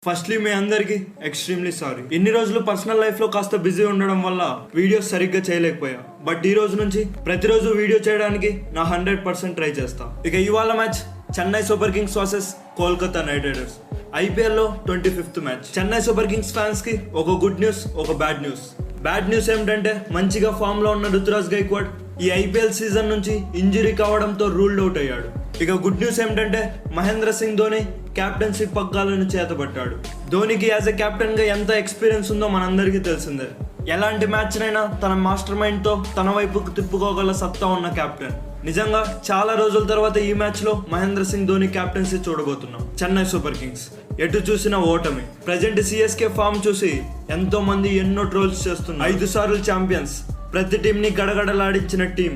Firstly మీ అందరికి extremely sorry. ఇన్ని రోజులు పర్సనల్ లైఫ్ లో కాస్త బిజీ ఉండడం వల్ల వీడియోస్ సరిగ్గా చేయలేకపోయా. బట్ ఈ రోజు నుంచి ప్రతిరోజు వీడియో చేయడానికి నా 100% ట్రై చేస్తా. ఇక ఇవాళ match Chennai Super Kings versus Kolkata Knight Riders. IPL లో 25th match. Chennai Super Kings fans కి ఒక గుడ్ న్యూస్, ఒక బ్యాడ్ న్యూస్. బ్యాడ్ న్యూస్ ఏమిటంటే మంచిగా ఫామ్ లో ఉన్న రుతురాజ్ గైక్వాడ్ ఈ IPL సీజన్ నుంచి ఇంజరీ కావడంతో రూల్డ్ అవుట్ అయ్యాడు. ఇక గుడ్ న్యూస్ ఏమిటంటే మహేంద్ర సింగ్ ధోని క్యాప్టెన్సీ పగ్గాలను చేతబట్టాడు. ధోనికి యాజ్ ఎ కెప్టెన్ గా ఎంత ఎక్స్పీరియన్స్ ఉందో మనందరికీ తెలిసిందే. ఎలాంటి మ్యాచ్ నైనా తన మాస్టర్ మైండ్ తో తన వైపుకు తిప్పుకోగల సత్తా ఉన్న కెప్టెన్. నిజంగా చాలా రోజుల తర్వాత ఈ మ్యాచ్ లో మహేంద్ర సింగ్ ధోని క్యాప్టెన్సీ చూడబోతున్నాం. చెన్నై సూపర్ కింగ్స్ ఎటు చూసిన ఓటమి. ప్రజెంట్ CSK ఫామ్ చూసి ఎంతో మంది ఎన్నో ట్రోల్స్ చేస్తున్నారు. 5 సార్లు ఛాంపియన్స్, ప్రతి టీం ని గడగడలాడించిన టీం.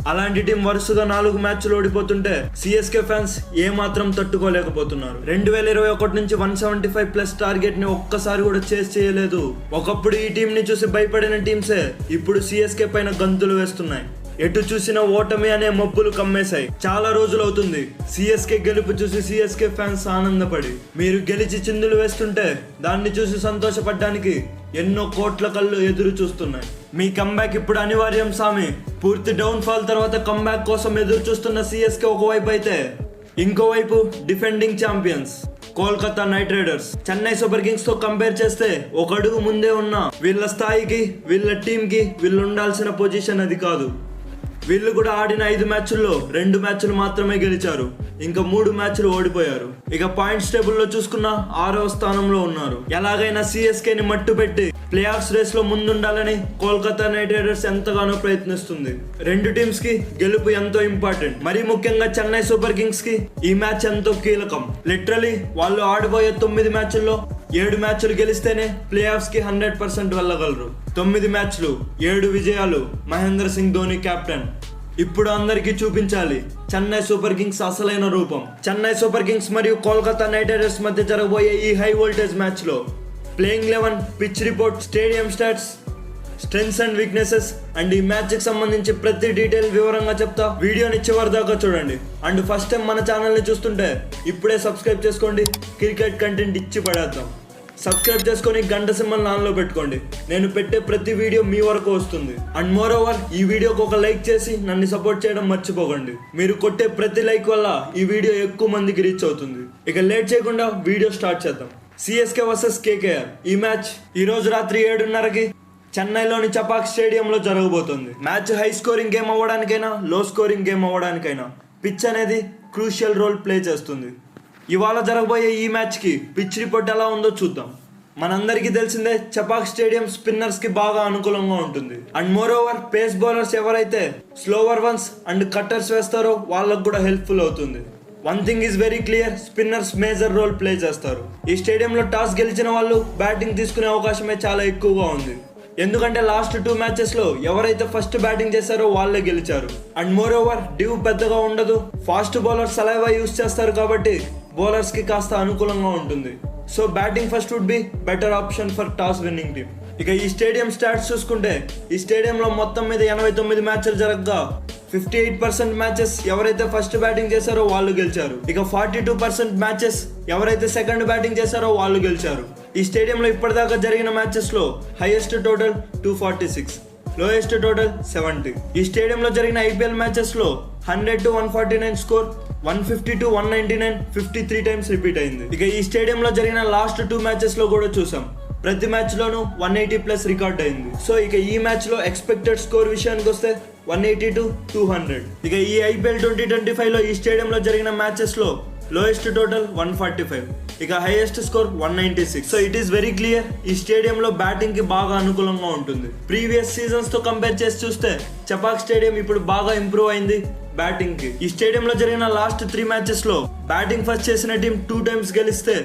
అలాంటి టీం వరుసగా 4 మ్యాచ్లు ఓడిపోతుంటే CSK ఫ్యాన్స్ ఏమాత్రం తట్టుకోలేకపోతున్నారు. 2021 నుంచి 175+ టార్గెట్ ని ఒక్కసారి కూడా చేస్ చేయలేదు. ఒకప్పుడు ఈ టీం ని చూసి భయపడిన టీమ్సే ఇప్పుడు CSK పైన గంతులు వేస్తున్నాయి. ఎటు చూసిన ఓటమి అనే మబ్బులు కమ్మేశాయి. చాలా రోజులు అవుతుంది CSK గెలుపు చూసి CSK ఫ్యాన్స్ ఆనందపడి. మీరు గెలిచి చిందులు వేస్తుంటే దాన్ని చూసి సంతోషపడ్డానికి ఎన్నో కోట్ల కళ్ళు ఎదురు చూస్తున్నాయి. మీ కంబ్యాక్ ఇప్పుడు అనివార్యం సామి. పూర్తి డౌన్ ఫాల్ తర్వాత కంబ్యాక్ కోసం ఎదురు చూస్తున్న CSK ఒకవైపు అయితే, ఇంకోవైపు defending champions Kolkata Knight riders. Chennai Super Kings తో కంపేర్ చేస్తే ఒక అడుగు ముందే ఉన్న వీళ్ళ స్థాయికి, వీళ్ళ టీంకి వీళ్ళు ఉండాల్సిన పొజిషన్ అది కాదు. వీళ్ళు కూడా ఆడిన 5 మ్యాచ్ల్లో 2 మ్యాచ్లు మాత్రమే గెలిచారు. ఇంకా 3 మ్యాచ్లు ఓడిపోయారు. ఇక పాయింట్స్ టేబుల్ లో చూసుకున్న 6వ స్థానంలో ఉన్నారు. ఎలాగైనా CSK ని మట్టు పెట్టి ప్లే ఆఫ్స్ రేస్ లో ముందుండాలని కోల్కతా నైట్ రైడర్స్ ఎంతగానో ప్రయత్నిస్తుంది. 2 టీమ్స్ కి గెలుపు ఎంతో ఇంపార్టెంట్. మరీ ముఖ్యంగా చెన్నై సూపర్ కింగ్స్ కి ఈ మ్యాచ్ ఎంతో కీలకం. లిటరలీ వాళ్ళు ఆడబోయే 9 మ్యాచ్ల్లో 7 మ్యాచ్లు గెలిస్తేనే ప్లే ఆఫ్స్ కి 100% వెళ్ళగలరు. 9 మ్యాచ్లు 7 విజయాలు. మహేంద్ర సింగ్ ధోని కెప్టెన్. ఇప్పుడు అందరికీ చూపించాలి చెన్నై సూపర్ కింగ్స్ అసలైన రూపం. చెన్నై సూపర్ కింగ్స్ మరియు కోల్కతా నైట్ రైడర్స్ మధ్య జరగబోయే ఈ హై వోల్టేజ్ మ్యాచ్ లో playing 11, pitch report, stadium stats, strengths and weaknesses and ఈ మ్యాచ్ కి సంబంధించి ప్రతి డీటెయిల్ వివరంగా చెప్తా. వీడియోని చివరి దాకా చూడండి. అండ్ ఫస్ట్ టైం మన ఛానల్ ని చూస్తుంటే ఇప్పుడే సబ్స్క్రైబ్ చేసుకోండి. క్రికెట్ కంటెంట్ ఇచ్చి పడేద్దాం. సబ్స్క్రైబ్ చేసుకొని గంట సింబల్ ఆన్లో పెట్టుకోండి. నేను పెట్టే ప్రతి వీడియో మీ వరకు వస్తుంది. అండ్ మోర్ ఓవర్ ఈ వీడియోకి ఒక లైక్ చేసి నన్ను సపోర్ట్ చేయడం మర్చిపోకండి. మీరు కొట్టే ప్రతి లైక్ వల్ల ఈ వీడియో ఎక్కువ మందికి రీచ్ అవుతుంది. ఇక లేట్ చేయకుండా వీడియో స్టార్ట్ చేద్దాం. CSK versus KKR. ఈ మ్యాచ్ ఈ రోజు రాత్రి 7:30కి చెన్నైలోని చపాక్ స్టేడియంలో జరగబోతుంది. మ్యాచ్ హై స్కోరింగ్ గేమ్ అవ్వడానికైనా, లో స్కోరింగ్ గేమ్ అవ్వడానికైనా పిచ్ అనేది క్రూషియల్ రోల్ ప్లే చేస్తుంది. ఇవాళ జరగబోయే ఈ మ్యాచ్ కి పిచ్ రిపోర్ట్ ఎలా ఉందో చూద్దాం. మనందరికీ తెలిసిందే చపాక్ స్టేడియం స్పిన్నర్స్ కి బాగా అనుకూలంగా ఉంటుంది. And more over pace bowlers ఎవరైతే స్లోవర్ వన్స్ అండ్ కట్టర్స్ వేస్తారో వాళ్ళకు కూడా హెల్ప్ఫుల్ అవుతుంది. One thing is very clear, spinners major role play చేస్తారు. ఈ స్టేడియంలో టాస్ గెలిచిన వాళ్ళు బ్యాటింగ్ తీసుకునే అవకాశమే చాలా ఎక్కువగా ఉంది. ఎందుకంటే లాస్ట్ 2 మ్యాచెస్ లో ఎవరైతే ఫస్ట్ బ్యాటింగ్ చేశారో వాళ్ళే గెలిచారు. అండ్ మోర్ ఓవర్ డ్యూ పెద్దగా ఉండదు. ఫాస్ట్ బౌలర్ సలైవా యూస్ చేస్తారు కాబట్టి బౌలర్స్ కి కాస్త అనుకూలంగా ఉంటుంది. So batting first would be better option for toss winning team. ఇక ఈ స్టేడియం స్టాట్స్ చూసుకుంటే ఈ స్టేడియంలో మొత్తం మీద 89 మ్యాచ్లు జరగగా 58% మ్యాచెస్ ఎవరైతే ఫస్ట్ బ్యాటింగ్ చేశారో వాళ్ళు గెలిచారు. ఇక 42% మ్యాచెస్ ఎవరైతే సెకండ్ బ్యాటింగ్ చేశారో వాళ్ళు గెలిచారు. ఈ స్టేడియంలో ఇప్పటిదాకా జరిగిన మ్యాచెస్ లో హైయెస్ట్ టోటల్ 246, లోయెస్ట్ టోటల్ 70. ఈ స్టేడియంలో జరిగిన IPL మ్యాచెస్ లో 100-149 స్కోర్, 150-199 53 టైమ్స్ రిపీట్ అయింది. ఇక ఈ స్టేడియంలో జరిగిన లాస్ట్ 2 మ్యాచెస్ లో కూడా చూసాం ప్రతి మ్యాచ్ లోనూ 180+ రికార్డ్ అయింది. సో ఇక ఈ మ్యాచ్ లో ఎక్స్పెక్టెడ్ స్కోర్ విషయానికి వస్తే 180-200. ఇక ఈ IPL 2025 లో ఈ స్టేడియంలో జరిగిన మ్యాచెస్ లో లోయెస్ట్ టోటల్ 145, ఇక highest score 196. So it is very clear ఈ స్టేడియంలో బ్యాటింగ్ కి బాగా అనుకూలంగా ఉంటుంది. ప్రీవియస్ సీజన్స్ తో కంపేర్ చేసి చూస్తే చపాక్ స్టేడియం ఇప్పుడు బాగా ఇంప్రూవ్ అయింది బ్యాటింగ్ కి. ఈ స్టేడియంలో జరిగిన లాస్ట్ 3 మ్యాచెస్ లో బ్యాటింగ్ ఫస్ట్ చేసిన టీం 2 టైమ్స్ గెలిస్తే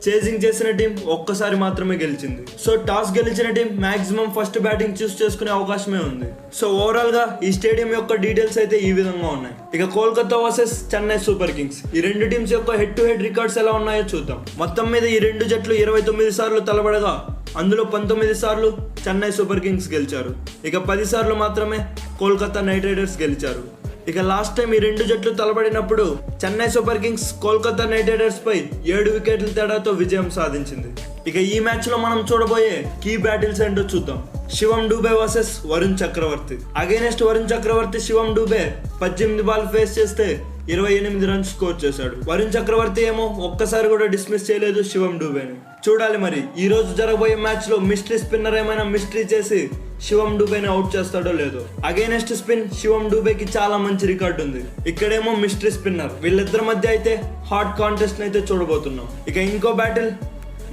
చేజింగ్ చేసిన టీం ఒక్కసారి మాత్రమే గెలిచింది. సో టాస్ గెలిచిన టీం మాక్సిమం ఫస్ట్ బ్యాటింగ్ చూస్ చేసుకునే అవకాశమే ఉంది. సో ఓవరాల్ గా ఈ స్టేడియం యొక్క డీటెయిల్స్ అయితే ఈ విధంగా ఉన్నాయి. ఇక Kolkata versus Chennai Super Kings. ఈ 2 టీమ్స్ యొక్క హెడ్ టు హెడ్ రికార్డ్స్ ఎలా ఉన్నాయో చూద్దాం. మొత్తం మీద ఈ 2 జట్లు 29 సార్లు తలబడగా అందులో 19 సార్లు చెన్నై సూపర్ కింగ్స్ గెలిచారు. ఇక 10 సార్లు మాత్రమే కోల్కతా నైట్ రైడర్స్ గెలిచారు. ఇక లాస్ట్ టైం ఈ రెండు జట్లు తలపడినప్పుడు Chennai Super Kings Kolkata Knight Riders పై 7 వికెట్ల తేడాతో విజయం సాధించింది. ఇక ఈ మ్యాచ్ లో మనం చూడబోయే కీ బ్యాటిల్స్ ఏంటో చూద్దాం. శివం డూబే వర్సెస్ వరుణ్ చక్రవర్తి. అగైనెస్ట్ వరుణ్ చక్రవర్తి శివం డూబే 18 బాల్ ఫేస్ చేస్తే 28 రన్స్ స్కోర్ చేశాడు. వరుణ్ చక్రవర్తి ఏమో ఒక్కసారి కూడా డిస్మిస్ చేయలేదు శివం డూబేని. చూడాలి మరి ఈ రోజు జరగబోయే మ్యాచ్ లో మిస్టరీ స్పిన్నర్ ఏమైనా మిస్టరీ చేసి శివం డూబేని అవుట్ చేస్తాడో లేదో. అగైనెస్ట్ స్పిన్ శివం డూబేకి చాలా మంచి రికార్డు ఉంది. ఇక్కడేమో మిస్టరీ స్పిన్నర్. వీళ్ళిద్దరి మధ్య అయితే హాట్ కాంటెస్ట్ అయితే చూడబోతున్నాం. ఇక ఇంకో battle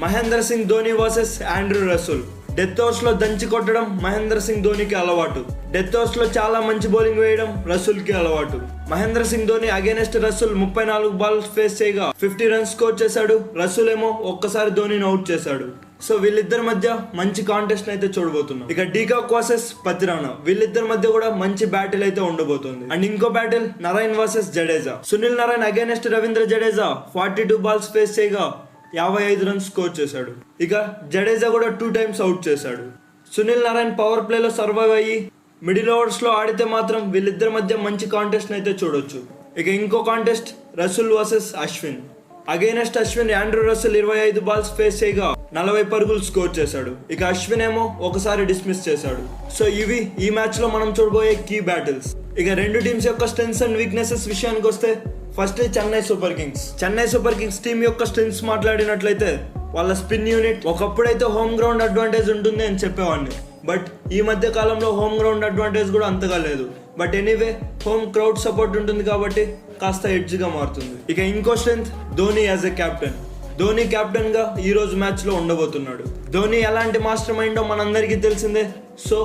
Mahendra Singh Dhoni versus Andre Russell. Death overs లో దంచి కొట్టడం మహేంద్ర సింగ్ ధోనికి అలవాటు. డెత్ ఓవర్స్ లో చాలా మంచి బౌలింగ్ వేయడం రసూల్ కి అలవాటు. Mahendra Singh Dhoni against Russell 34 balls face చేయగా 50 రన్స్ స్కోర్ చేశాడు. రసూల్ ఏమో ఒక్కసారి ధోనిని అవుట్ చేశాడు. సో వీళ్ళిద్దరి మధ్య మంచి కాంటెస్ట్ అయితే చూడబోతున్నాం. ఇక డీకాక్ వర్సెస్ పతిరానా. వీళ్ళిద్దరి మధ్య కూడా మంచి బ్యాటిల్ అయితే ఉండబోతుంది. అండ్ ఇంకో battle Narine versus Jadeja. Sunil Narine against Ravindra Jadeja 42 balls face చేయగా 55 రన్స్ స్కోర్ చేశాడు. ఇక జడేజా కూడా 2 టైమ్స్ అవుట్ చేశాడు. సునీల్ నారాయణ్ పవర్ ప్లేలో సర్వైవ్ అయ్యి మిడిల్ ఓవర్స్ లో ఆడితే మాత్రం వీళ్ళిద్దరి మధ్య మంచి కాంటెస్ట్ అయితే చూడొచ్చు. ఇక ఇంకో contest Russell versus Ashwin. Against Ashwin Andre Russell 25 balls face చేయగా 40 పరుగులు స్కోర్ చేశాడు. ఇక అశ్విన్ ఏమో ఒకసారి డిస్మిస్ చేశాడు. సో ఇవి ఈ మ్యాచ్ లో మనం చూడబోయే కీ బ్యాటిల్స్. ఇక రెండు టీమ్స్ యొక్క స్ట్రెంగ్స్ అండ్ వీక్నెసెస్ విషయానికి వస్తే first Chennai Super Kings. Chennai Super Kings team యొక్క స్ట్రెంగ్స్ మాట్లాడినట్లయితే వాళ్ళ స్పిన్ యూనిట్. ఒకప్పుడైతే హోమ్ గ్రౌండ్ అడ్వాంటేజ్ ఉంటుంది అని చెప్పేవాడిని, బట్ ఈ మధ్య కాలంలో హోమ్ గ్రౌండ్ అడ్వాంటేజ్ కూడా అంతగా లేదు. But anyway home crowd support ఉంటుంది కాబట్టి కాస్త ఎడ్జ్ గా మారుతుంది. ఇక ఇంకో strength Dhoni as a captain. Dhoni captain గా ఈ రోజు మ్యాచ్ లో ఉండబోతున్నాడు. ధోని ఎలాంటి మాస్టర్ మైండో మనందరికీ తెలిసిందే. సో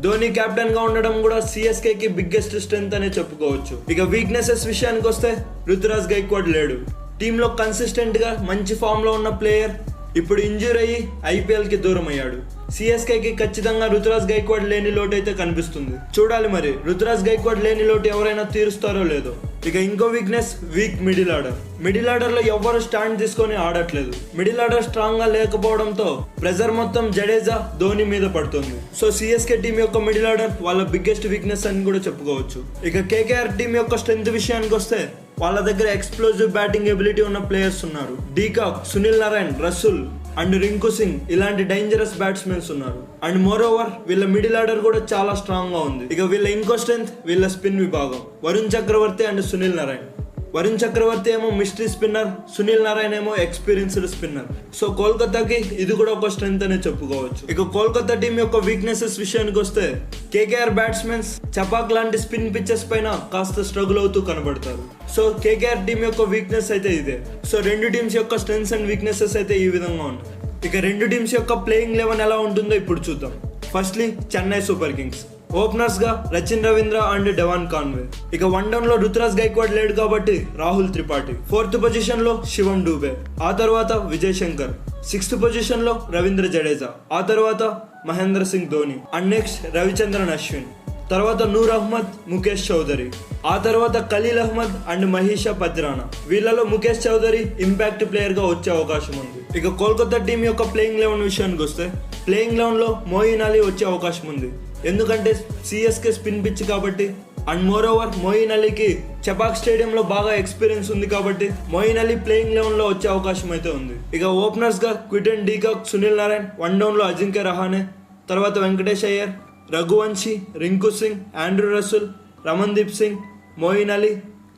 ధోని కెప్టెన్ గా ఉండడం కూడా సిఎస్కే కి బిగ్గెస్ట్ స్ట్రెంగ్త్ అనే చెప్పుకోవచ్చు. ఇక వీక్నెసెస్ విషయానికి వస్తే రుతురాజ్ గైక్వాడ్ లేడు. టీంలో కన్సిస్టెంట్ గా మంచి ఫామ్ లో ఉన్న ప్లేయర్ ఇప్పుడు ఇంజూర్ అయ్యి ఐపీఎల్ కి దూరం అయ్యాడు. సిఎస్కే కి ఖచ్చితంగా రుతురాజ్ గైక్వాడ్ లేని లోటు అయితే కనిపిస్తుంది. చూడాలి మరి రుతురాజ్ గైక్వాడ్ లేని లోటు ఎవరైనా తీరుస్తారో లేదో. ఇక ఇంకో weakness week middle order. Middle order లో ఎవరు స్టాండ్ తీసుకొని ఆడట్లేదు. మిడిల్ ఆర్డర్ స్ట్రాంగ్ గా లేకపోవడంతో ప్రెజర్ మొత్తం జడేజా ధోని మీద పడుతుంది. సో సిఎస్కే టీం యొక్క మిడిల్ ఆర్డర్ వాళ్ళ బిగ్గెస్ట్ వీక్నెస్ అని కూడా చెప్పుకోవచ్చు. ఇక కేకేఆర్ టీం యొక్క స్ట్రెంగ్త్ విషయానికి వస్తే వాళ్ళ దగ్గర ఎక్స్ప్లోజివ్ బ్యాటింగ్ ఎబిలిటీ ఉన్న ప్లేయర్స్ ఉన్నారు. డీకాక్, సునీల్ నారాయణ్, రసూల్ అండ్ రింకు సింగ్ ఇలాంటి డేంజరస్ బ్యాట్స్మెన్స్ ఉన్నారు. అండ్ మోర్ ఓవర్ వీళ్ళ మిడిల్ ఆర్డర్ కూడా చాలా స్ట్రాంగ్ గా ఉంది. ఇక వీళ్ళ ఇంకో స్ట్రెంగ్త్ వీళ్ళ స్పిన్ విభాగం. వరుణ్ చక్రవర్తి అండ్ సునీల్ నారాయణ్. వరుణ్ చక్రవర్తి ఏమో మిస్టరీ స్పిన్నర్, సునీల్ నారాయణ్ ఏమో ఎక్స్పీరియన్స్డ్ స్పిన్నర్. సో కోల్కతాకి ఇది కూడా ఒక స్ట్రెంగ్త్ అనే చెప్పుకోవచ్చు. ఇక కోల్కతా టీం యొక్క వీక్నెసెస్ విషయానికి వస్తే కేకేఆర్ బ్యాట్స్మెన్స్ చపాక్ లాంటి స్పిన్ పిచ్చెస్ పైన కాస్త స్ట్రగుల్ అవుతూ కనబడతారు. సో కేకేఆర్ టీం యొక్క వీక్నెస్ అయితే ఇదే. సో రెండు టీమ్స్ యొక్క స్ట్రెంగ్స్ అండ్ వీక్నెసెస్ అయితే ఈ విధంగా ఉన్నాయి. ఇక రెండు టీమ్స్ యొక్క ప్లేయింగ్ 11 ఎలా ఉంటుందో ఇప్పుడు చూద్దాం. Firstly Chennai Super Kings. Openers గా Rachin Ravindra and Devon Conway. ఇక వన్ డౌన్ లో రుతురాజ్ గైక్వాడ్ లేడు కాబట్టి రాహుల్ త్రిపాఠి. 4th పొజిషన్ లో శివం డూబే. ఆ తర్వాత విజయ్ శంకర్. 6th పొజిషన్ లో రవీంద్ర జడేజా. ఆ తర్వాత మహేంద్ర సింగ్ ధోని. And next Ravichandran Ashwin. తర్వాత నూర్ అహ్మద్, ముఖేష్ చౌదరి. ఆ తర్వాత ఖలీల్ అహ్మద్ అండ్ మహీషా పతిరానా. వీళ్ళలో ముఖేష్ చౌదరి ఇంపాక్ట్ ప్లేయర్ గా వచ్చే అవకాశం ఉంది. ఇక కోల్కతా టీం యొక్క ప్లేయింగ్ 11 విషయానికి వస్తే ప్లేయింగ్ 11 లో మోయిన్ అలీ వచ్చే అవకాశం ఉంది. ఎందుకంటే సిఎస్కే స్పిన్ పిచ్ కాబట్టి. అండ్ మోర్ ఓవర్ మోయిన్ అలీకి చపాక్ స్టేడియంలో బాగా ఎక్స్పీరియన్స్ ఉంది కాబట్టి మోయిన్ అలీ ప్లేయింగ్ 11 లో వచ్చే అవకాశం అయితే ఉంది. ఇక ఓపెనర్స్ గా Quinton de Kock, Sunil Narine. One down లో అజింక్య రహానే. తర్వాత Venkatesh Iyer, Raghuvanshi, Rinku Singh, Andre Russell, Ramandeep Singh, Moeen Ali,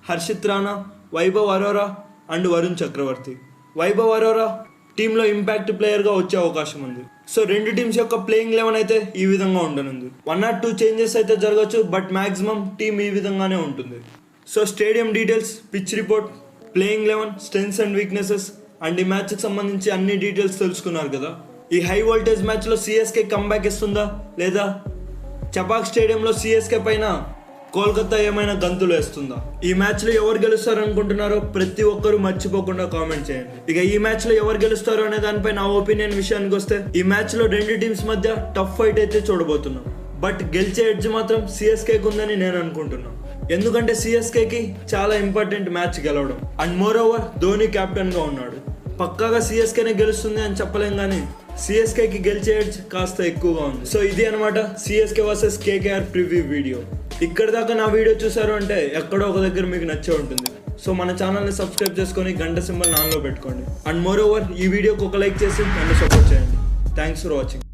Harshit Rana, Vaibhav Arora and Varun Chakravarthy. Vaibhav Arora టీంలో ఇంపాక్ట్ ప్లేయర్గా వచ్చే అవకాశం ఉంది. సో రెండు టీమ్స్ యొక్క ప్లేయింగ్ 11 అయితే ఈ విధంగా ఉండనుంది. 1 or 2 చేంజెస్ అయితే జరగచ్చు, బట్ మాక్సిమం టీం ఈ విధంగానే ఉంటుంది. So stadium details, pitch report, playing 11, strengths and weaknesses and ఈ మ్యాచ్కి సంబంధించి అన్ని డీటెయిల్స్ తెలుసుకున్నారు కదా. ఈ హై వోల్టేజ్ మ్యాచ్లో సిఎస్కే కంబ్యాక్ ఇస్తుందా లేదా చపాక్ స్టేడియంలో సిఎస్కే పైన కోల్కతా ఏమైనా గంతులు వేస్తుందా? ఈ మ్యాచ్ లో ఎవరు గెలుస్తారు అనుకుంటున్నారో ప్రతి ఒక్కరు మర్చిపోకుండా కామెంట్ చేయండి. ఇక ఈ మ్యాచ్ లో ఎవరు గెలుస్తారు అనే దానిపై నా ఒపీనియన్ విషయానికి వస్తే ఈ మ్యాచ్ లో రెండు టీమ్స్ మధ్య టఫ్ ఫైట్ అయితే చూడబోతున్నాం. బట్ గెలిచే ఎడ్జ్ మాత్రం సిఎస్కేకి ఉందని నేను అనుకుంటున్నాను. ఎందుకంటే సిఎస్కేకి చాలా ఇంపార్టెంట్ మ్యాచ్ గెలవడం. And more over Dhoni captain గా ఉన్నాడు. పక్కాగా సిఎస్కేనే గెలుస్తుంది అని చెప్పలేం కానీ సిఎస్కేకి గెలిచే ఎడ్జ్ కాస్త ఎక్కువగా ఉంది. సో ఇది అనమాట CSK versus KKR preview video. ఇక్కడ దాకా నా వీడియో చూసారు అంటే ఎక్కడో ఒక దగ్గర మీకు నచ్చే ఉంటుంది. సో మన ఛానల్ని సబ్స్క్రైబ్ చేసుకొని గంట సింబల్ నాన్లో పెట్టుకోండి. అండ్ మోర్ ఓవర్ ఈ వీడియోకి ఒక లైక్ చేసి నన్ను సపోర్ట్ చేయండి. Thanks for watching.